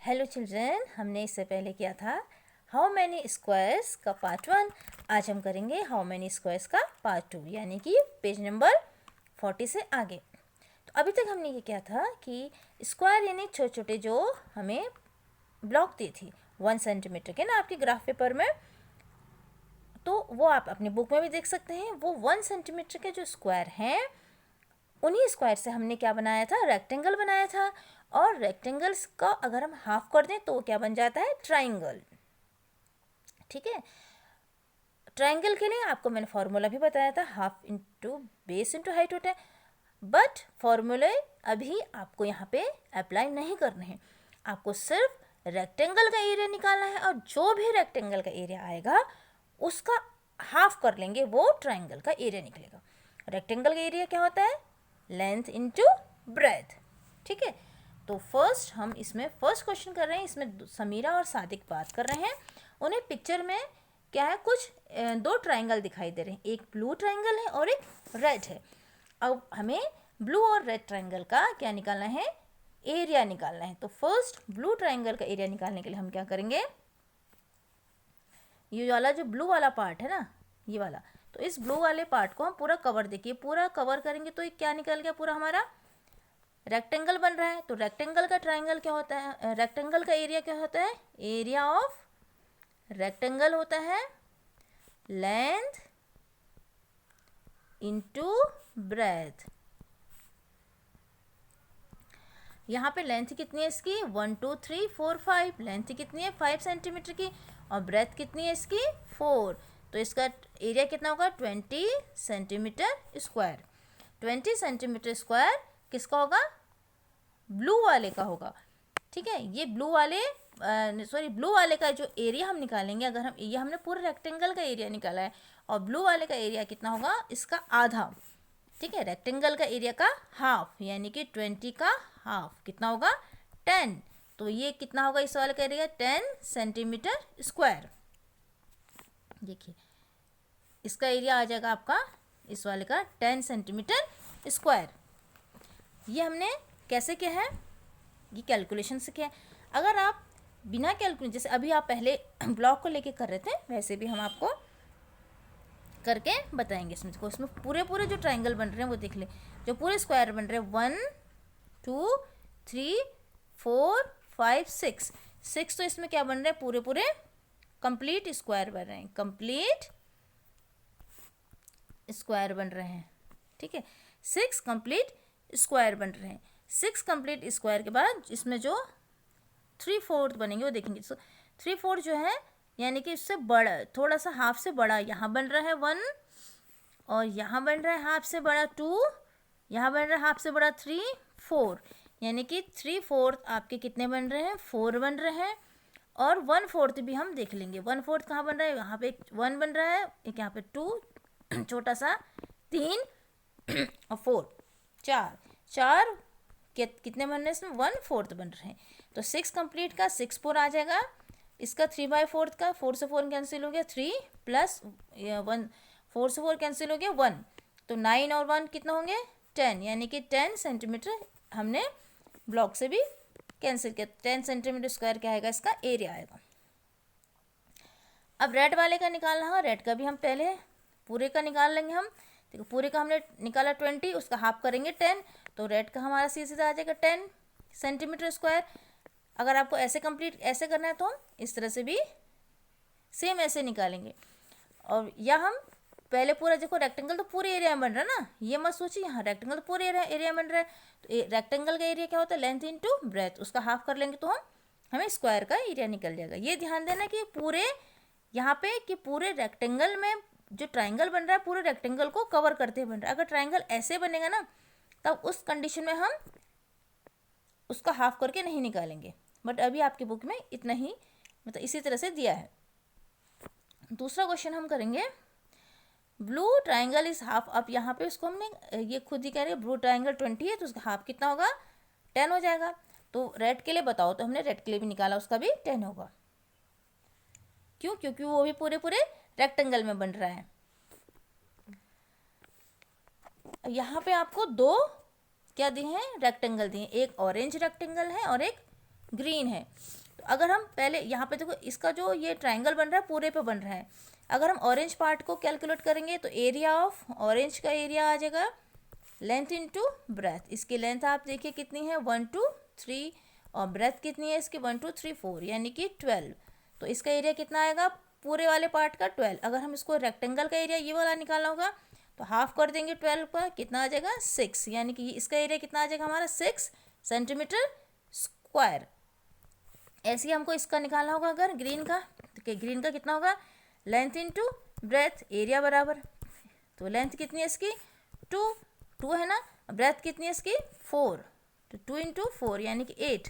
Hello children, हमने इससे पहले किया था हाउ मैनी स्क्वायर्स का पार्ट 1। आज हम करेंगे हाउ मैनी स्क्वायर्स का पार्ट 2, यानी कि पेज नंबर 40 से आगे। तो अभी तक हमने ये किया था कि स्क्वायर यानी छोटे छोटे जो हमें ब्लॉक दी थी 1 सेंटीमीटर के ना आपके ग्राफ पेपर में, तो वो आप अपनी बुक में भी देख सकते हैं। वो 1 सेंटीमीटर के जो स्क्वायर हैं उन्हीं स्क्वायर से हमने क्या बनाया था, रेक्टेंगल बनाया था। और रेक्टेंगल्स का अगर हम हाफ कर दें तो वो क्या बन जाता है, ट्राइंगल। ठीक है, ट्राइंगल के लिए आपको मैंने फॉर्मूला भी बताया था, half into base into height होता है। बट फॉर्मूले अभी आपको यहाँ पे अप्लाई नहीं करने हैं, आपको सिर्फ रेक्टेंगल का एरिया निकालना है। और जो भी रेक्टेंगल का एरिया आएगा उसका हाफ कर लेंगे, वो ट्राइंगल का एरिया निकलेगा। रेक्टेंगल का एरिया क्या होता है, लेंथ इंटू ब्रेथ। ठीक है, तो फर्स्ट हम इसमें फर्स्ट क्वेश्चन कर रहे हैं। इसमें समीरा और सादिक बात कर रहे हैं। उन्हें पिक्चर में क्या है, कुछ दो ट्राइंगल दिखाई दे रहे हैं, एक ब्लू ट्राइंगल है और एक रेड है। अब हमें ब्लू और रेड ट्राइंगल का क्या निकालना है, एरिया निकालना है। तो फर्स्ट ब्लू ट्राइंगल का एरिया निकालने के लिए हम क्या करेंगे, ये वाला जो ब्लू वाला पार्ट है ना, ये वाला, तो इस ब्लू वाले पार्ट को हम पूरा कवर, देखिए पूरा कवर करेंगे तो ये क्या निकल गया, पूरा हमारा रेक्टेंगल बन रहा है। तो रेक्टेंगल का ट्राइंगल क्या होता है, रेक्टेंगल का एरिया क्या होता है, एरिया ऑफ रेक्टेंगल होता है लेंथ इंटू ब्रेथ। यहाँ पे लेंथ कितनी है इसकी, 1 2 3 4 5। लेंथ कितनी है, 5 सेंटीमीटर की, और ब्रेथ कितनी है इसकी, 4। तो इसका एरिया कितना होगा, 20 सेंटीमीटर स्क्वायर। 20 सेंटीमीटर स्क्वायर किसका होगा, ब्लू वाले का होगा। ठीक है, ये ब्लू वाले का जो एरिया हम निकालेंगे, अगर हम ये हमने पूरे रेक्टेंगल का एरिया निकाला है, और ब्लू वाले का एरिया कितना होगा, इसका आधा। ठीक है, रेक्टेंगल का एरिया का हाफ, यानी कि 20 का हाफ कितना होगा, 10। तो ये कितना होगा इस वाले का एरिया, 10 सेंटीमीटर स्क्वायर। देखिए इसका एरिया आ जाएगा आपका इस वाले का 10 सेंटीमीटर स्क्वायर। ये हमने कैसे किया है, ये कैलकुलेशन से किया है। अगर आप बिना कैलकुलेशन, जैसे अभी आप पहले ब्लॉक को लेके कर रहे थे, वैसे भी हम आपको करके बताएंगे। इसमें पूरे जो ट्राइंगल बन रहे हैं वो देख ले, जो पूरे स्क्वायर बन रहे हैं 1 2 3 4 5 6। 6 तो इसमें क्या बन रहे हैं, पूरे कंप्लीट स्क्वायर बन रहे हैं, कंप्लीट स्क्वायर बन रहे हैं। ठीक है, 6 कंप्लीट स्क्वायर बन रहे हैं। 6 कंप्लीट स्क्वायर के बाद इसमें जो 3/4 बनेंगे वो देखेंगे। तो 3/4 जो है, यानी कि इससे बड़ा, थोड़ा सा हाफ से बड़ा, यहाँ बन रहा है 1, और यहाँ बन रहा है हाफ से बड़ा 2, यहाँ बन रहा है हाफ से बड़ा 3 4, यानी कि 3/4 आपके कितने बन रहे हैं, 4 बन रहे हैं। और 1/4 भी हम देख लेंगे, 1/4 कहाँ बन रहा है, यहाँ पे 1 बन रहा है, एक यहाँ पे 2 छोटा सा 3 और 4 4 कितने बन रहे हैं इसमें, 1/4 बन रहे हैं। तो 6 कंप्लीट का 6/4 आ जाएगा, इसका 3/4 का 4 से 4 कैंसिल हो गया, 3 प्लस 1, 4 से 4 कैंसिल हो गया 1, तो 9 और 1 कितना होंगे, 10, यानी कि 10 सेंटीमीटर हमने ब्लॉक से भी कैंसिल किया। 10 सेंटीमीटर स्क्वायर क्या आएगा, इसका एरिया आएगा। अब रेड वाले का निकालना है, रेड का भी हम पहले पूरे का निकाल लेंगे हम। देखो पूरे का हमने निकाला 20, उसका हाफ करेंगे 10, तो रेड का हमारा सीधा आ जाएगा 10 सेंटीमीटर स्क्वायर। अगर आपको ऐसे कंप्लीट ऐसे करना है तो हम इस तरह से भी सेम ऐसे निकालेंगे। और या हम पहले पूरा, देखो रेक्टेंगल तो पूरे एरिया में बन रहा है ना, ये मत सोचिए, यहाँ रेक्टेंगल तो पूरे एरिया में बन रहा है। तो रेक्टेंगल का एरिया क्या होता है, लेंथ इंटू ब्रेथ, उसका हाफ कर लेंगे तो हमें स्क्वायर का एरिया निकल जाएगा। ये ध्यान देना कि पूरे यहाँ पे कि पूरे रेक्टेंगल में जो ट्राइंगल बन रहा है, पूरे रेक्टेंगल को कवर करते हुए बन रहा है। अगर ट्राइंगल ऐसे बनेगा ना, तब उस कंडीशन में हम उसका हाफ करके नहीं निकालेंगे। बट अभी आपकी बुक में इतना ही, मतलब इसी तरह से दिया है। दूसरा क्वेश्चन हम करेंगे, ब्लू ट्राइंगल इज हाफ। अब यहाँ पे उसको हमने ये खुद ही कह रहे हैं, ब्लू ट्राइंगल 20 है तो उसका हाफ कितना होगा, 10 हो जाएगा। तो रेड के लिए बताओ, तो हमने रेड के लिए भी निकाला, उसका भी 10 होगा। क्यों, क्योंकि वो भी पूरे रेक्टेंगल में बन रहा है। यहाँ पे आपको दो क्या दिए हैं, रेक्टेंगल दिए हैं, एक ऑरेंज रेक्टेंगल है और एक ग्रीन है। तो अगर हम पहले यहाँ पे देखो, इसका जो ये ट्रायंगल बन रहा है पूरे पे बन रहा है। अगर हम ऑरेंज पार्ट को कैलकुलेट करेंगे तो एरिया ऑफ ऑरेंज का एरिया आ जाएगा लेंथ इनटू ब्रेथ। इसकी लेंथ आप देखिए कितनी है 1 2 3, और ब्रेथ कितनी है इसकी 1 2 3 4, यानी कि 12। तो इसका एरिया कितना आएगा पूरे वाले पार्ट का 12। अगर हम इसको रेक्टेंगल का एरिया ये वाला निकालना होगा तो हाफ कर देंगे 12 पर, कितना आ जाएगा 6, यानी कि इसका एरिया कितना आ जाएगा हमारा 6 सेंटीमीटर स्क्वायर। ऐसे ही हमको इसका निकालना होगा अगर ग्रीन का, तो ग्रीन का कितना होगा लेंथ इनटू ब्रेथ एरिया बराबर। तो लेंथ कितनी है इसकी 2 है ना, ब्रेथ कितनी है इसकी 4, तो 2 × 4 यानी कि 8।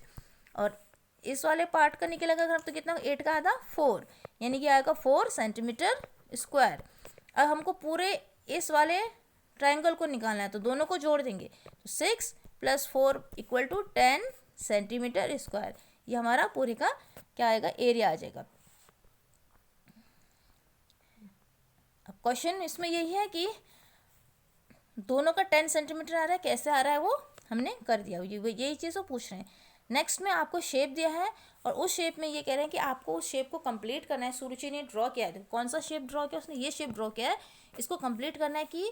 और इस वाले पार्ट का निकलेगा अगर तो कितना 8 का आधा 4, यानी कि आएगा 4 सेंटीमीटर स्क्वायर। अब हमको पूरे इस वाले ट्रायंगल को निकालना है तो दोनों को जोड़ देंगे, तो 6 + 4 = 10 सेंटीमीटर स्क्वायर। ये हमारा पूरे का क्या आएगा एरिया आ जाएगा। अब क्वेश्चन इसमें यही है कि दोनों का 10 सेंटीमीटर आ रहा है, कैसे आ रहा है वो हमने कर दिया, यही चीज़ वो पूछ रहे हैं। नेक्स्ट में आपको शेप दिया है और उस शेप में ये कह रहे हैं कि आपको उस शेप को कंप्लीट करना है। सुरुचि ने ड्रॉ किया है, कौन सा शेप ड्रॉ किया उसने, ये शेप ड्रॉ किया है। इसको कंप्लीट करना है कि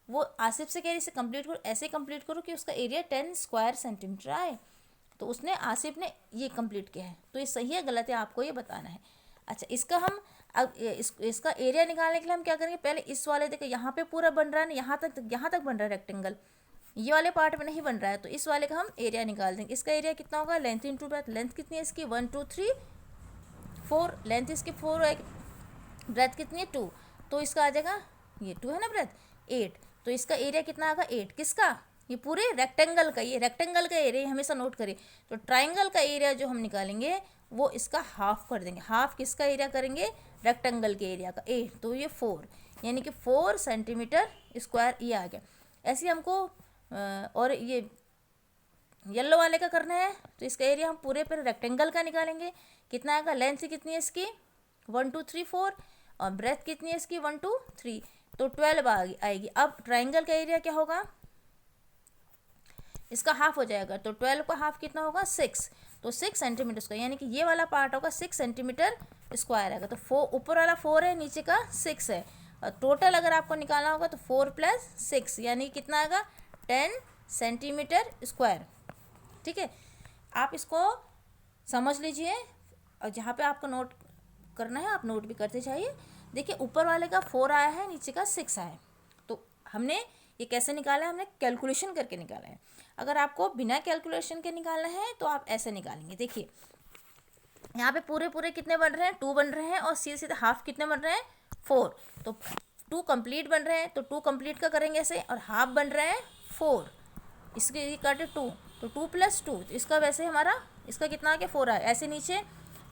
वो आसिफ से कह रही है इसे कंप्लीट करो, ऐसे कंप्लीट करो कि उसका एरिया 10 स्क्वायर सेंटीमीटर आए। तो उसने आसिफ ने ये कंप्लीट किया है, तो ये सही है गलत है आपको ये बताना है। अच्छा, इसका हम अब इसका एरिया निकालने के लिए हम क्या करेंगे, पहले इस वाले देखो यहाँ पे पूरा बन रहा है ना, यहाँ तक बन रहा है रेक्टेंगल, ये वाले पार्ट में नहीं बन रहा है, तो इस वाले का हम एरिया निकाल देंगे। इसका एरिया कितना होगा लेंथ इनटू ब्रेथ। लेंथ कितनी है इसकी 1 2 3 4, लेंथ इसकी 4 है, ब्रेथ कितनी है 2, तो इसका आ जाएगा ये 2 है ना ब्रेथ 8। तो इसका एरिया कितना आएगा 8, किसका ये पूरे रेक्टेंगल का, ये रेक्टेंगल का एरिया हमेशा नोट करिए। तो ट्राइंगल का एरिया जो हम निकालेंगे वो इसका हाफ कर देंगे। हाफ किसका एरिया करेंगे रेक्टेंगल के एरिया का 8, तो ये 4 यानी कि 4 सेंटीमीटर स्क्वायर ये आ गया। ऐसे हमको और ये येलो वाले का करना है, तो इसका एरिया हम पूरे पर रेक्टेंगल का निकालेंगे। कितना आएगा, लेंथ कितनी है इसकी 1 2 3 4, और ब्रेथ कितनी है इसकी 1 2 3, तो 12 आएगी। अब ट्राइंगल का एरिया क्या होगा, इसका हाफ हो जाएगा, तो 12 का हाफ कितना होगा 6, तो 6 सेंटीमीटर स्क्वायर, यानी कि ये वाला पार्ट होगा 6 सेंटीमीटर स्क्वायर आएगा। तो 4 ऊपर वाला 4 है, नीचे का 6 है, और टोटल अगर आपको निकालना होगा तो 4 + 6 यानी कितना आएगा 10 सेंटीमीटर स्क्वायर। ठीक है, आप इसको समझ लीजिए, और जहाँ पे आपको नोट करना है आप नोट भी करते जाइए। देखिए ऊपर वाले का 4 आया है, नीचे का 6 आया है, तो हमने ये कैसे निकाला है, हमने कैलकुलेशन करके निकाला है। अगर आपको बिना कैलकुलेशन के निकालना है तो आप ऐसे निकालेंगे। देखिए यहाँ पे पूरे कितने बन रहे हैं 2 बन रहे हैं, और सीधे सीधे हाफ कितने बन रहे हैं 4, तो 2 कंप्लीट बन रहे हैं, तो 2 कंप्लीट का करेंगे ऐसे, और हाफ बन रहे हैं 4, इसके काटे 2, तो 2 + 2, तो इसका वैसे हमारा इसका कितना आ गया 4 आया। ऐसे नीचे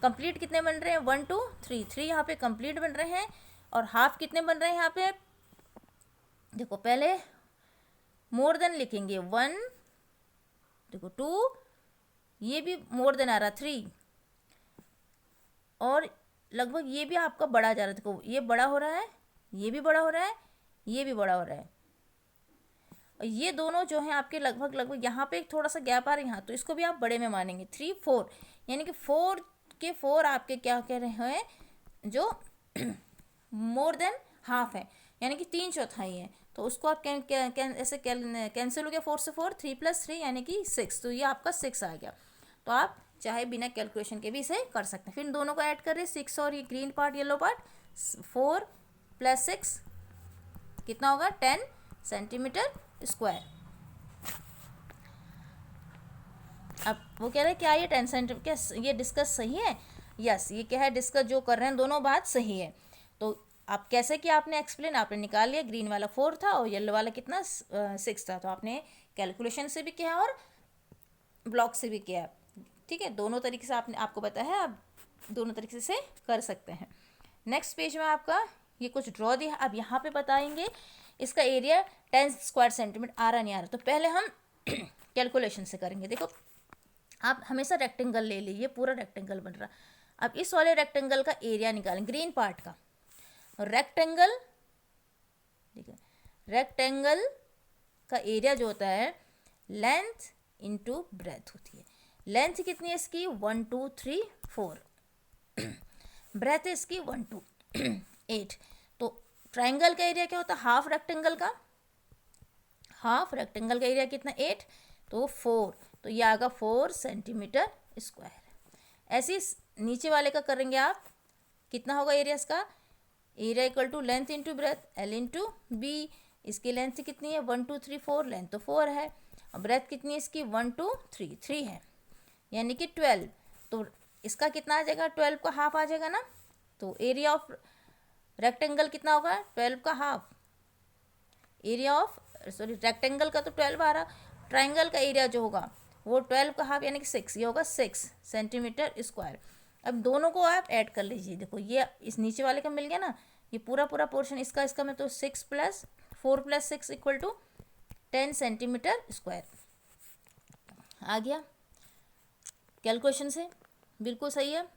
कंप्लीट कितने बन रहे हैं 1 2 3, 3 यहाँ पे कंप्लीट बन रहे हैं, और हाफ कितने बन रहे हैं यहाँ पे, देखो पहले मोर देन लिखेंगे 1, देखो 2, ये भी मोर देन आ रहा 3, और लगभग ये भी आपका बड़ा जा रहा है। देखो ये बड़ा हो रहा है, ये भी बड़ा हो रहा है, ये भी बड़ा हो रहा है, और ये दोनों जो हैं आपके लगभग यहाँ पे थोड़ा सा गैप आ रहा है यहाँ, तो इसको भी आप बड़े में मानेंगे 3 4, यानी कि 4 के 4 आपके क्या कह रहे हैं जो मोर देन हाफ है, यानी कि 3/4 है, तो उसको आप ऐसे कैंसिल हो गया 4 से 4, 3 + 3 यानी कि 6, तो ये आपका 6 आ गया। तो आप चाहे बिना कैलकुलेशन के भी इसे कर सकते हैं। फिर दोनों को ऐड कर रहे 6 और ये ग्रीन पार्ट येलो पार्ट, 4 + 6 कितना होगा 10 सेंटीमीटर स्क्वायर। अब वो कह रहे हैं क्या ये 10 सेंटीमीटर, क्या ये डिस्कस सही है, यस ये क्या है डिस्कस जो कर रहे हैं दोनों बात सही है। तो आप कैसे किया आपने एक्सप्लेन, आपने निकाल लिया, ग्रीन वाला 4 था और येलो वाला कितना 6 था, तो आपने कैलकुलेशन से भी किया और ब्लॉक से भी किया। ठीक है, दोनों तरीके से आपको बताया है, आप दोनों तरीके से कर सकते हैं। नेक्स्ट पेज में आपका ये कुछ ड्रॉ दिया, अब यहाँ पे बताएंगे इसका एरिया 10 स्क्वायर सेंटीमीटर आ रहा नहीं आ रहा, तो पहले हम कैलकुलेशन से करेंगे। देखो आप हमेशा रेक्टेंगल ले लीजिए, पूरा रेक्टेंगल बन रहा, अब इस वाले रेक्टेंगल का एरिया निकालें ग्रीन पार्ट का। रेक्टेंगल देखिए, रेक्टेंगल का एरिया जो होता है लेंथ इनटू ब्रेथ होती है। लेंथ कितनी है इसकी 1 2 3 4, ब्रेथ है इसकी 1 2 8। तो ट्राइंगल का एरिया क्या होता है, हाफ रेक्टेंगल का, हाफ रेक्टेंगल का एरिया कितना 8, तो 4, तो ये आएगा 4 सेंटीमीटर स्क्वायर। ऐसे ही नीचे वाले का करेंगे आप, कितना होगा एरिया इसका, area equal to length into breadth L into B. इसकी लेंथ कितनी है 1 2 3 4, लेंथ तो 4 है, और ब्रेथ कितनी है इसकी 1 2 3 3 है, यानी कि 12। तो इसका कितना आ जाएगा, 12 का हाफ आ जाएगा ना। तो एरिया ऑफ रेक्टेंगल कितना होगा 12 का half, area of sorry rectangle का तो 12 आ रहा, ट्राइंगल का एरिया जो होगा वो 12 का हाफ यानी कि 6, ये होगा 6 सेंटीमीटर स्क्वायर। अब दोनों को आप ऐड कर लीजिए, देखो ये इस नीचे वाले का मिल गया ना, ये पूरा पूरा पोर्शन इसका में, तो 6 + 4 + 6 = 10 सेंटीमीटर स्क्वायर आ गया कैलकुलेशन से, बिल्कुल सही है।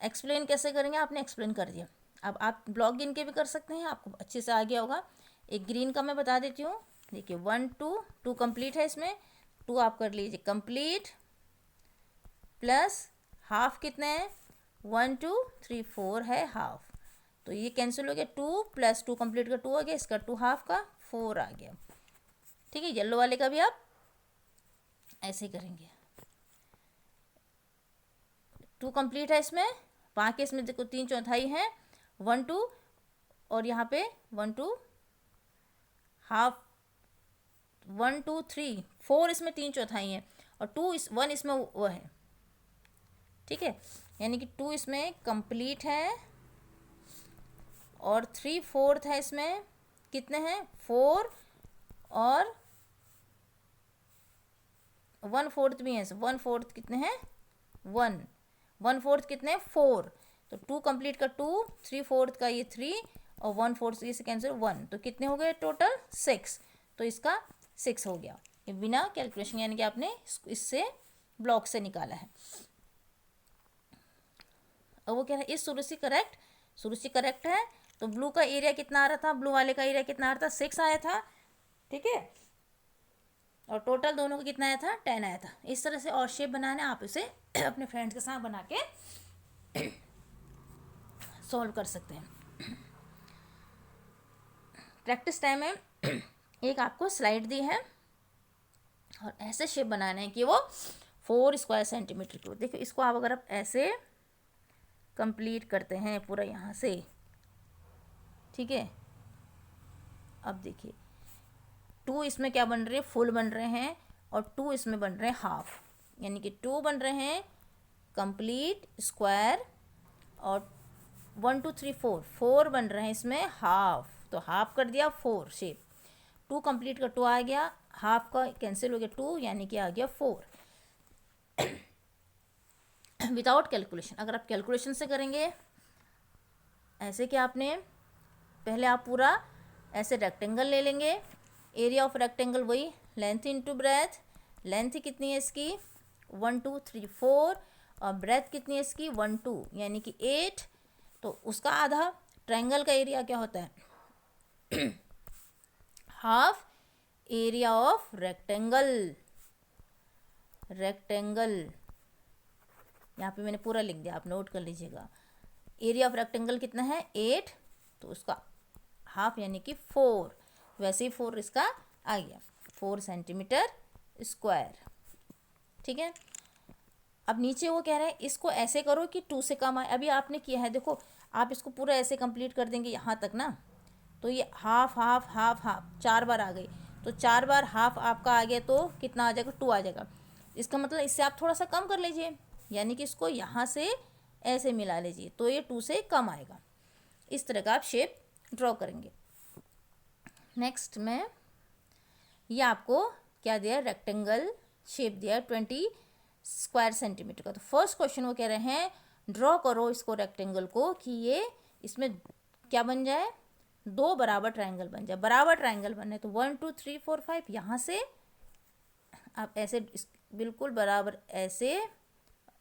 एक्सप्लेन कैसे करेंगे, आपने एक्सप्लेन कर दिया। अब आप ब्लॉक गिन के भी कर सकते हैं, आपको अच्छे से आ गया होगा। एक ग्रीन का मैं बता देती हूँ, देखिए 1 2 2 कंप्लीट है, इसमें 2 आप कर लीजिए कंप्लीट, प्लस हाफ कितने हैं 1 2 3 4 है हाफ, तो ये कैंसिल हो गया, 2 + 2 कंप्लीट का 2 हो गया, इसका 2 हाफ का 4 आ गया। ठीक है, येलो वाले का भी आप ऐसे ही करेंगे, 2 कंप्लीट है इसमें, बाकी इसमें देखो 3/4 है 1 2, और यहाँ पे 1 2 हाफ 1 2 3 4, इसमें 3/4 है, और 1 इसमें वो है। ठीक है, यानी कि 2 इसमें कंप्लीट है, और 3/4 है इसमें, कितने हैं 4, और 1/4 भी है, 1/4 कितने हैं 1, 1/4 कितने हैं 4, तो 2 कंप्लीट का 2, 3/4 का ये 3, और 1/4 से कैंसिल 1, तो कितने हो गए टोटल 6, तो इसका 6 हो गया, ये बिना कैलकुलेशन, यानी कि आपने इससे ब्लॉक से निकाला है। अब वो कह रहा है इस सुरुचि करेक्ट, सुरुचि करेक्ट है, तो ब्लू का एरिया कितना आ रहा था, ब्लू वाले का एरिया कितना आ रहा था 6 आया था। ठीक है, और टोटल दोनों का कितना आया था 10 आया था। इस तरह से और शेप बनाना है, आप इसे अपने फ्रेंड्स के साथ बना के सॉल्व कर सकते हैं। प्रैक्टिस टाइम में एक आपको स्लाइड दी है, और ऐसे शेप बनाना है कि वो 4 स्क्वायर सेंटीमीटर की हो। देखो इसको आप अगर आप ऐसे कंप्लीट करते हैं पूरा यहाँ से, ठीक है, अब देखिए 2 इसमें क्या बन रहे हैं फुल बन रहे हैं, और 2 इसमें बन रहे हैं हाफ, यानी कि 2 बन रहे हैं कंप्लीट स्क्वायर, और 1 2 3 4 4 बन रहे हैं इसमें हाफ, तो हाफ कर दिया 4 शेप, 2 कंप्लीट का 2 आ गया, हाफ का कैंसिल हो गया 2, यानी कि आ गया 4 विदाउट कैलकुलेशन। अगर आप कैलकुलेशन से करेंगे ऐसे कि आपने पहले आप पूरा ऐसे रेक्टेंगल ले लेंगे, एरिया ऑफ रेक्टेंगल वही लेंथ इंटू ब्रेथ, लेंथ कितनी है इसकी 1 2 3 4, और ब्रेथ कितनी है इसकी 1 2, यानी कि 8, तो उसका आधा। ट्रायंगल का एरिया क्या होता है half area of rectangle, rectangle यहाँ पे मैंने पूरा लिख दिया, आप नोट कर लीजिएगा। एरिया ऑफ रेक्टेंगल कितना है 8, तो उसका हाफ यानी कि 4, वैसे ही 4 इसका आ गया 4 सेंटीमीटर स्क्वायर। ठीक है, अब नीचे वो कह रहे हैं इसको ऐसे करो कि 2 से कम आए। अभी आपने किया है, देखो आप इसको पूरा ऐसे कंप्लीट कर देंगे यहाँ तक ना, तो ये हाफ हाफ हाफ हाफ 4 बार आ गई, तो 4 बार हाफ आपका आ गया, तो कितना आ जाएगा 2 आ जाएगा। इसका मतलब इससे आप थोड़ा सा कम कर लीजिए, यानी कि इसको यहाँ से ऐसे मिला लीजिए, तो ये 2 से कम आएगा। इस तरह का आप शेप ड्रॉ करेंगे। नेक्स्ट में ये आपको क्या दिया, रेक्टेंगल शेप दिया 20 स्क्वायर सेंटीमीटर का। तो फर्स्ट क्वेश्चन वो कह रहे हैं ड्रॉ करो इसको रेक्टेंगल को कि ये इसमें क्या बन जाए, 2 बराबर ट्रायंगल बन जाए। बराबर ट्रायंगल बनने तो 1 2 3 4 5 यहाँ से आप ऐसे बिल्कुल बराबर ऐसे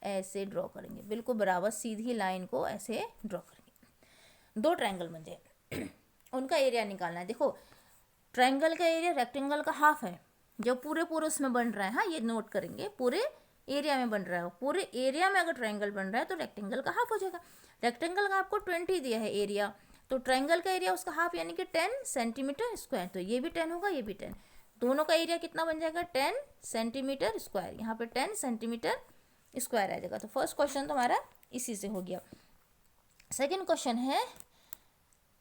ऐसे ड्रॉ करेंगे, बिल्कुल बराबर सीधी लाइन को ऐसे ड्रॉ करेंगे, 2 ट्रायंगल बन जाए। उनका एरिया निकालना है। देखो ट्रायंगल का एरिया रेक्टेंगल का हाफ है, जो पूरे पूरे उसमें बन रहा है, हाँ ये नोट करेंगे, पूरे एरिया में बन रहा है, पूरे एरिया में अगर ट्रायंगल बन रहा है तो रेक्टेंगल का हाफ हो जाएगा। रेक्टेंगल का आपको 20 दिया है एरिया, तो ट्रायंगल का एरिया उसका हाफ यानी कि 10 सेंटीमीटर स्क्वायर, तो ये भी 10 होगा, ये भी 10, दोनों का एरिया कितना बन जाएगा 10 सेंटीमीटर स्क्वायर, यहाँ पे 10 सेंटीमीटर स्क्वायर आ जाएगा। तो फर्स्ट क्वेश्चन तो हमारा इसी से हो गया। सेकेंड क्वेश्चन है,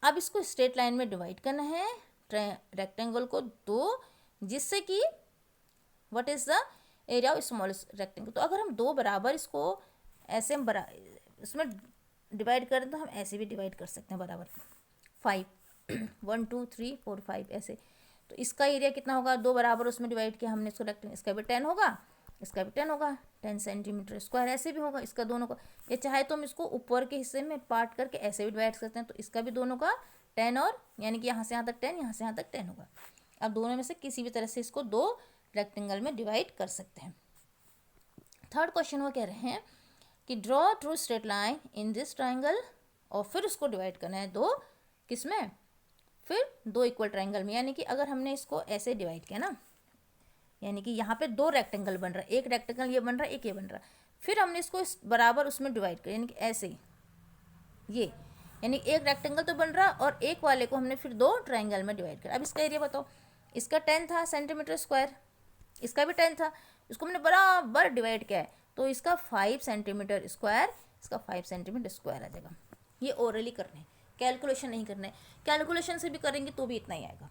अब इसको स्ट्रेट लाइन में डिवाइड करना है रेक्टेंगल को दो, जिससे कि what is the area of smallest rectangle. तो अगर हम दो बराबर इसको ऐसे हम इसमें डिवाइड करें तो हम ऐसे भी डिवाइड कर सकते हैं बराबर, 5 1 2 3 4 5 ऐसे। तो इसका एरिया कितना होगा, दो बराबर उसमें डिवाइड किया हमने इसको रेक्टेंगल, इसका भी 10 होगा, इसका भी 10 होगा, 10 सेंटीमीटर स्क्वायर ऐसे भी होगा इसका दोनों का। ये चाहे तो हम इसको ऊपर के हिस्से में पार्ट करके ऐसे भी डिवाइड करते हैं, तो इसका भी दोनों का 10 और यानी कि यहाँ से यहाँ तक 10, यहाँ से यहाँ तक 10 होगा। अब दोनों में से किसी भी तरह से इसको दो रेक्टेंगल में डिवाइड कर सकते हैं। थर्ड क्वेश्चन वो कह रहे हैं कि draw true straight line in this triangle, और फिर उसको डिवाइड करना है दो किसमें, फिर दो इक्वल ट्राइंगल में। यानी कि अगर हमने इसको ऐसे डिवाइड किया ना, यानी कि यहाँ पे दो रेक्टेंगल बन रहा है, एक रेक्टेंगल ये बन रहा है, एक ये बन रहा है, फिर हमने इसको इस बराबर उसमें डिवाइड किया, यानी कि ऐसे ये, यानी एक रेक्टेंगल तो बन रहा और एक वाले को हमने फिर दो ट्राइंगल में डिवाइड किया। अब इसका एरिया बताओ, इसका 10 था सेंटीमीटर स्क्वायर, इसका भी 10 था, इसको हमने बराबर डिवाइड किया है, तो इसका 5 सेंटीमीटर स्क्वायर, इसका 5 सेंटीमीटर स्क्वायर आ जाएगा। ये ओरली करना है, कैलकुलेशन नहीं करना है, कैलकुलेशन से भी करेंगे तो भी इतना ही आएगा,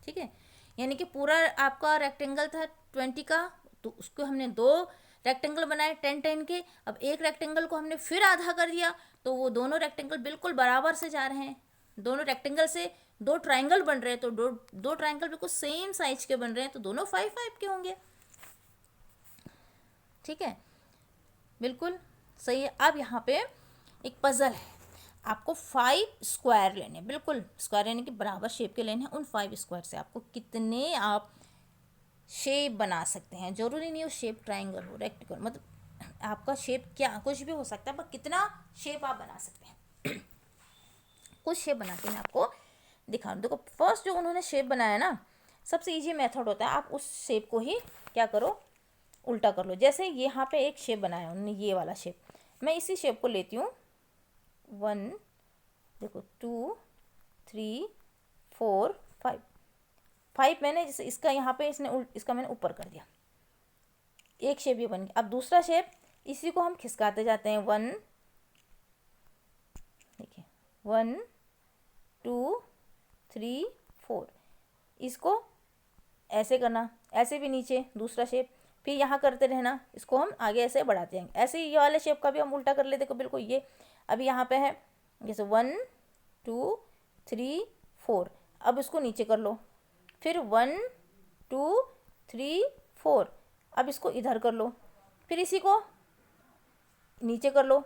ठीक है। यानी कि पूरा आपका रेक्टेंगल था 20 का, तो उसको हमने दो रेक्टेंगल बनाए 10 10 के, अब एक रेक्टेंगल को हमने फिर आधा कर दिया, तो वो दोनों रेक्टेंगल बिल्कुल बराबर से जा रहे हैं, दोनों रेक्टेंगल से दो ट्राइंगल बन रहे हैं, तो दो ट्राइंगल बिल्कुल सेम साइज के बन रहे हैं, तो दोनों 5 5 के होंगे, ठीक है, बिल्कुल सही है। अब यहाँ पे एक पजल है, आपको 5 स्क्वायर लेने, बिल्कुल स्क्वायर यानी कि बराबर शेप के लेने हैं, उन 5 स्क्वायर से आपको कितने आप शेप बना सकते हैं। जरूरी नहीं हो शेप ट्राइंगल हो, रेक्टेंगल, मतलब आपका शेप क्या कुछ भी हो सकता है, पर कितना शेप आप बना सकते हैं कुछ शेप बना के मैं आपको दिखाऊँ। देखो फर्स्ट जो उन्होंने शेप बनाया ना, सबसे इजी मेथड होता है, आप उस शेप को ही क्या करो, उल्टा कर लो। जैसे यहाँ पे एक शेप बनाया उन्होंने, ये वाला शेप, मैं इसी शेप को लेती हूँ, 1 देखो 2 3 4 5 5 मैंने जैसे इसका यहाँ पे इसका मैंने ऊपर कर दिया, एक शेप ये बन गया। अब दूसरा शेप, इसी को हम खिसकाते जाते हैं, 1 देखिए 1 2 3 4, इसको ऐसे करना, ऐसे भी नीचे दूसरा शेप, फिर यहाँ करते रहना, इसको हम आगे ऐसे बढ़ाते जाएंगे। ऐसे ही ये वाले शेप का भी हम उल्टा कर लेते, देखो बिल्कुल ये अभी यहाँ पे है जैसे 1 2 3 4, अब इसको नीचे कर लो, फिर 1 2 3 4, अब इसको इधर कर लो, फिर इसी को नीचे कर लो,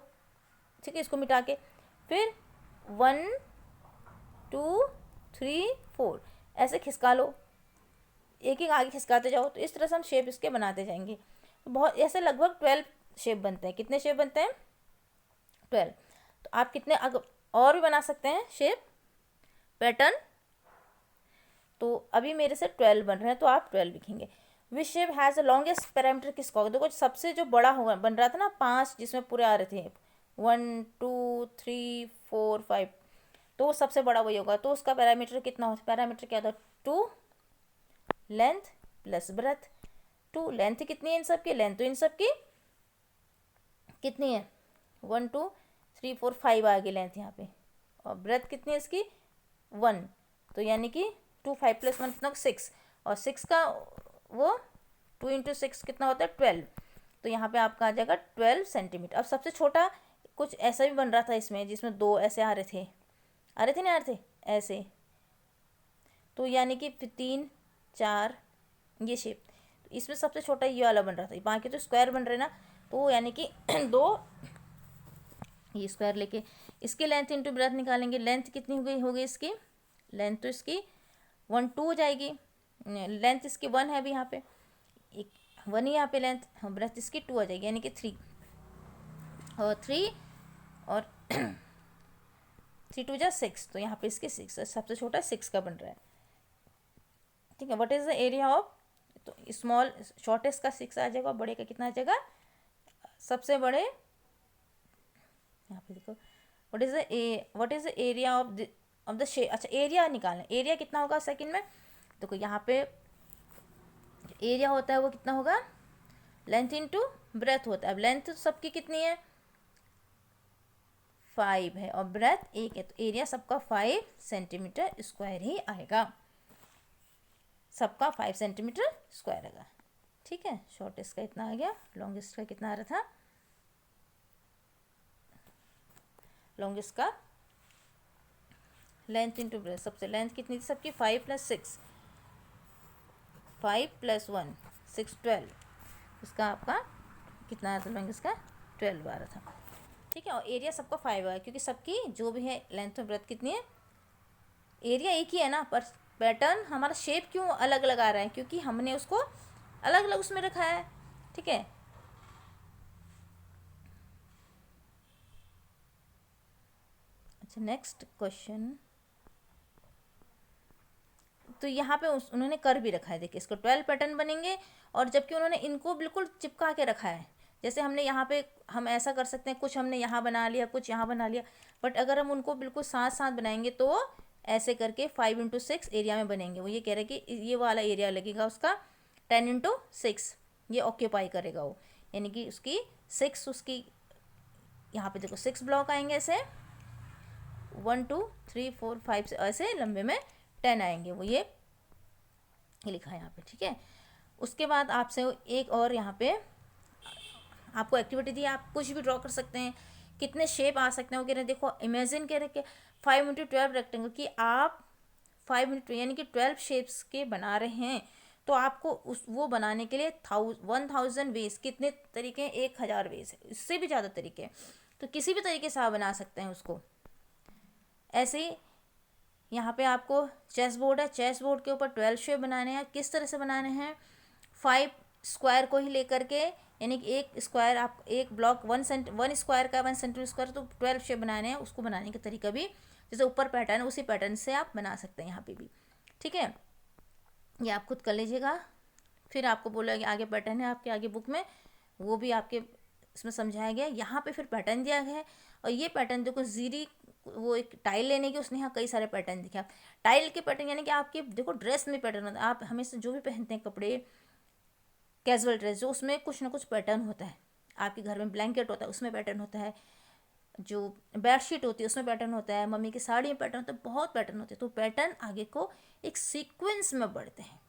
ठीक है, इसको मिटा के, फिर 1 2 3 4 ऐसे खिसका लो, एक एक आगे खिसकाते जाओ, तो इस तरह से हम शेप इसके बनाते जाएंगे। तो बहुत ऐसे लगभग 12 शेप बनते हैं। कितने शेप बनते हैं, 12। तो आप कितने और भी बना सकते हैं शेप पैटर्न, तो अभी मेरे से 12 बन रहे हैं, तो आप 12 लिखेंगे। Which shape has the longest parameter, किसका होगा, देखो सबसे जो बड़ा होगा बन रहा था ना 5, जिसमें पूरे आ रहे थे 1 2 3 4 5, तो वो सबसे बड़ा वही होगा। तो उसका पैरामीटर कितना होता है, पैरामीटर क्या था, 2 लेंथ प्लस ब्रेथ। 2 लेंथ कितनी है इन सब की, लेंथ तो इन सब की कितनी है 1 2 3 4 5 आ गई लेंथ यहाँ पे, और ब्रेथ कितनी है इसकी 1, तो यानी कि 2 5 + 1 कितना 6, और 6 का वो 2 × 6 कितना होता है 12, तो यहाँ पे आपका आ जाएगा 12 सेंटीमीटर। अब सबसे छोटा कुछ ऐसा भी बन रहा था इसमें, जिसमें दो ऐसे आ रहे थे नहीं आ रहे थे ऐसे, तो यानी कि 3 4 ये शेप, तो इसमें सबसे छोटा ये वाला बन रहा था, बाकी तो स्क्वायर बन रहे ना, तो यानी कि दो ये स्क्वायर लेके इसकी लेंथ इंटू ब्रेथ निकालेंगे, लेंथ कितनी हो गई इसकी, लेंथ तो इसकी 1 2 हो जाएगी, लेंथ इसकी 1 है अभी यहाँ पे, एक 1 ही यहाँ पे लेंथ, ब्रेथ इसकी 2 आ जाएगी, यानी कि 3 और 3 और 3 2 जा 6, तो यहाँ पे इसके 6, सबसे छोटा 6 का बन रहा है, ठीक है। What is the area of, तो स्मॉल शॉर्टेस्ट का 6 आ जाएगा, बड़े का कितना आ जाएगा, सबसे बड़े, यहाँ पे देखो what is the area of the shape. अच्छा एरिया निकालना, एरिया कितना होगा सेकंड में, देखो यहाँ पे एरिया होता है वो कितना होगा, लेंथ इनटू ब्रेथ होता है। अब लेंथ सबकी कितनी है, 5 है और ब्रेथ 1 है, तो एरिया सबका 5 सेंटीमीटर स्क्वायर ही आएगा, सबका 5 सेंटीमीटर स्क्वायर आएगा। ठीक है, शॉर्टेस्ट का इतना आ गया, लॉन्गेस्ट का कितना आ रहा था, लॉन्गेस्ट का लेंथ इंटू ब्रेथ, सबसे लेंथ कितनी थी सबकी, 5 + 6, 5 + 1 6 12, इसका आपका कितना आया था, लॉन्गेस्ट का 12 आ रहा था। ठीक है, और एरिया सबका 5 आया क्योंकि सबकी जो भी है लेंथ और ब्रेथ कितनी है, एरिया एक ही है ना, पर पैटर्न हमारा शेप क्यों अलग अलग आ रहा है, क्योंकि हमने उसको अलग अलग उसमें रखा है। ठीक है, अच्छा नेक्स्ट क्वेश्चन, तो यहाँ पे उन्होंने कर भी रखा है, देखिए इसको 12 पैटर्न बनेंगे, और जबकि उन्होंने इनको बिल्कुल चिपका के रखा है। जैसे हमने यहाँ पे हम ऐसा कर सकते हैं, कुछ हमने यहाँ बना लिया, कुछ यहाँ बना लिया, बट अगर हम उनको बिल्कुल साथ साथ बनाएंगे तो ऐसे करके 5 × 6 एरिया में बनेंगे। वो ये कह रहे हैं कि ये वाला एरिया लगेगा उसका 10 × 6, ये ऑक्यूपाई करेगा वो, यानी कि उसकी 6, उसकी यहाँ पे देखो 6 ब्लॉक आएंगे ऐसे, 1 2 3 4 5 से ऐसे लंबे में 10 आएंगे, वो ये लिखा है यहाँ पे। ठीक है, उसके बाद आपसे एक और यहाँ पे आपको एक्टिविटी दी, आप कुछ भी ड्रॉ कर सकते हैं, कितने शेप आ सकते हैं वो कह रहे हैं। देखो इमेजिन कह रहे हैं कि 5 × 12 रेक्टेंगल की आप 5 × यानी कि 12 शेप्स के बना रहे हैं, तो आपको उस वो बनाने के लिए 1000 वेज, कितने तरीके हैं, 1000 वेज है, इससे भी ज़्यादा तरीके हैं, तो किसी भी तरीके से आप बना सकते हैं उसको। ऐसे ही यहाँ पे आपको चेस बोर्ड है, चेस बोर्ड के ऊपर 12 शेप बनाने हैं, किस तरह से बनाने हैं, 5 स्क्वायर को ही लेकर के, यानी कि एक स्क्वायर आप एक ब्लॉक 1 स्क्वायर का 1 सेंटीमीटर स्क्वायर, तो 12 शेप बनाने हैं, उसको बनाने का तरीका भी जैसे ऊपर पैटर्न है उसी पैटर्न से आप बना सकते हैं यहाँ पे भी। ठीक है, ये आप खुद कर लीजिएगा, फिर आपको बोला कि आगे पैटर्न है आपके आगे बुक में, वो भी आपके इसमें समझाया गया। यहाँ पे फिर पैटर्न दिया गया है, और ये पैटर्न देखो जीरी, वो एक टाइल लेने की, उसने यहाँ कई सारे पैटर्न दिखे। टाइल के पैटर्न यानी कि आपके देखो ड्रेस में पैटर्न होता है, आप हमेशा जो भी पहनते हैं कपड़े, कैजुअल ड्रेस, जो उसमें कुछ ना कुछ पैटर्न होता है। आपके घर में ब्लैंकेट होता है उसमें पैटर्न होता है, जो बेडशीट होती है उसमें पैटर्न होता है, मम्मी की साड़ी में पैटर्न होता है, बहुत पैटर्न होते हैं। तो पैटर्न आगे को एक सीक्वेंस में बढ़ते हैं,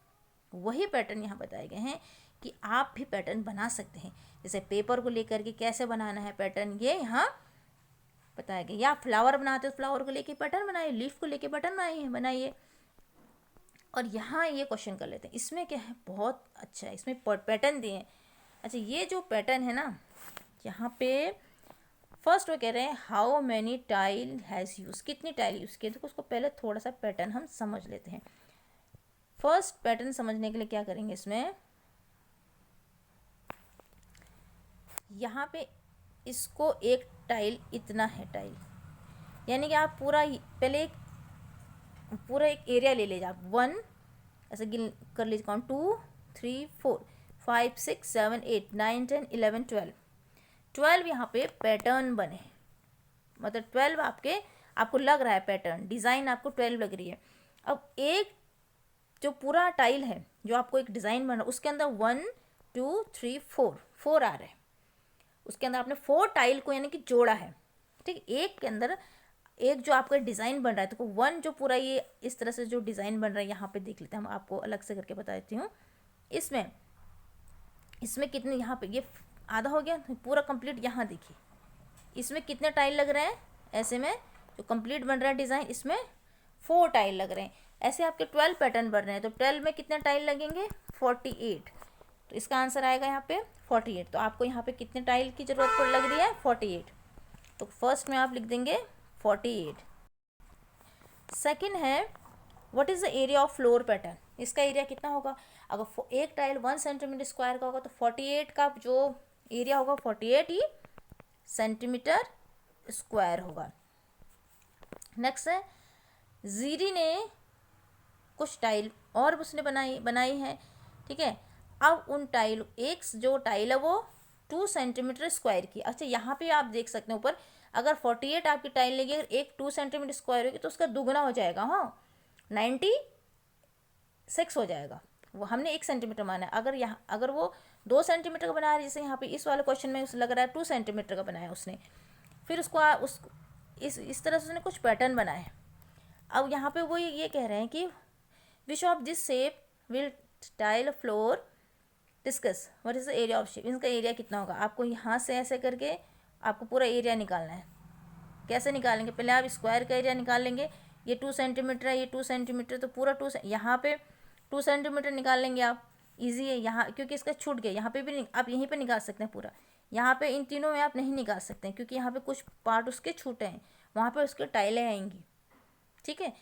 वही पैटर्न यहाँ बताए गए हैं कि आप भी पैटर्न बना सकते हैं। जैसे पेपर को लेकर के कैसे बनाना है पैटर्न, ये यहाँ बताया गया। या फ्लावर बनाते हो, फ्लावर को लेके पैटर्न बनाइए, लीफ को लेके पैटर्न बनाइए। और यहाँ ये क्वेश्चन कर लेते हैं, इसमें क्या है, बहुत अच्छा है, इसमें पैटर्न दिए हैं। अच्छा ये जो पैटर्न है ना, यहाँ पे फर्स्ट वो कह रहे हैं how many tile has use, कितनी टाइल यूज़ की, तो उसको पहले थोड़ा सा पैटर्न हम समझ लेते हैं। फर्स्ट पैटर्न समझने के लिए क्या करेंगे, इसमें यहाँ पे इसको एक टाइल इतना है टाइल, यानी कि आप पूरा पहले एक एरिया ले लीजिए आप, 1 ऐसे गिन कर लीजिए काउंट, 2 3 4 5 6 7 8 9 10 11 12 यहाँ पे पैटर्न बने, मतलब 12 आपको लग रहा है पैटर्न, डिज़ाइन आपको 12 लग रही है। अब एक जो पूरा टाइल है जो आपको एक डिज़ाइन बन रहा है, उसके अंदर 1 2 3 4 आ रहे हैं, उसके अंदर आपने 4 टाइल को यानी कि जोड़ा है। ठीक, एक के अंदर एक जो आपका डिज़ाइन बन रहा है, तो 1 जो पूरा ये इस तरह से जो डिज़ाइन बन रहा है, यहाँ पे देख लेते हैं, हम आपको अलग से करके बता देती हूँ। इसमें कितने, यहाँ पे ये आधा हो गया, पूरा कंप्लीट यहाँ देखिए, इसमें कितने टाइल लग रहे हैं, ऐसे में जो कंप्लीट बन रहा है डिज़ाइन, इसमें 4 टाइल लग रहे हैं। ऐसे आपके 12 पैटर्न बन रहे हैं, तो 12 में कितने टाइल लगेंगे, 48, तो इसका आंसर आएगा यहाँ पे 48। तो आपको यहाँ पे कितने टाइल की ज़रूरत लग रही है, 48, तो फर्स्ट में आप लिख देंगे 48। सेकंड है what is the area of floor pattern, इसका एरिया कितना होगा, अगर एक टाइल 1 सेंटीमीटर स्क्वायर का होगा तो 48 का जो एरिया होगा 48 ही सेंटीमीटर स्क्वायर होगा। नेक्स्ट है जीरी ने कुछ टाइल और उसने बनाई है, ठीक है, अब उन टाइल, एक जो टाइल है वो 2 सेंटीमीटर स्क्वायर की। अच्छा यहाँ पे आप देख सकते हैं ऊपर, अगर 48 आपकी टाइल लगी, अगर एक 2 सेंटीमीटर स्क्वायर होगी तो उसका दुगना हो जाएगा, हाँ 96 हो जाएगा। वो हमने 1 सेंटीमीटर माना है। अगर यहाँ, अगर वो 2 सेंटीमीटर का बना है, जैसे यहाँ पे इस वाले क्वेश्चन में उस लग रहा है 2 सेंटीमीटर का बनाया उसने, फिर उसको उस इस तरह से उसने कुछ पैटर्न बनाए हैं। अब यहाँ पे वो ये कह रहे हैं कि which of this shape will tile floor discuss what is the area of shape. इनका एरिया कितना होगा, आपको यहाँ से ऐसे करके आपको पूरा एरिया निकालना है। कैसे निकालेंगे, पहले आप स्क्वायर का एरिया निकाल लेंगे। ये 2 सेंटीमीटर है, ये 2 सेंटीमीटर, तो पूरा यहाँ पे 2 सेंटीमीटर निकाल लेंगे आप। इजी है यहाँ, क्योंकि इसका छूट गया। यहाँ पे भी आप यहीं पे निकाल सकते हैं पूरा। यहाँ पे इन तीनों में आप नहीं निकाल सकते हैं, क्योंकि यहाँ पे कुछ पार्ट उसके छूटे हैं, वहाँ पे उसके टाइलें आएंगी। ठीक है,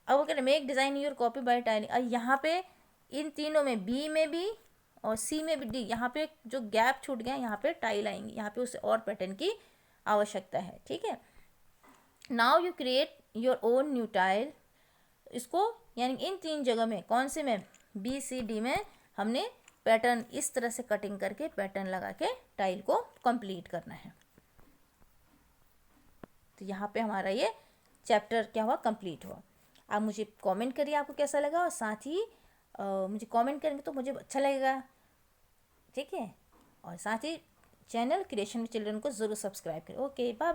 अब वो कह रहे make design your copy bye tiling. और यहाँ पे इन तीनों में, बी में भी और सी में भी, डी, यहाँ पे जो गैप छूट गया यहाँ पे टाइल आएंगी, यहाँ पे उसे और पैटर्न की आवश्यकता है। ठीक है, now you create your own new tile. इसको यानी इन 3 जगह में, कौन से में, बी सी डी में हमने पैटर्न इस तरह से कटिंग करके पैटर्न लगा के टाइल को कंप्लीट करना है। तो यहाँ पे हमारा ये चैप्टर क्या हुआ, कंप्लीट हुआ। आप मुझे कमेंट करिए आपको कैसा लगा, और साथ ही मुझे कमेंट करेंगे तो मुझे अच्छा लगेगा। ठीक है, और साथ ही चैनल क्रिएशन विद चिल्ड्रन को ज़रूर सब्सक्राइब करें। Okay, bye.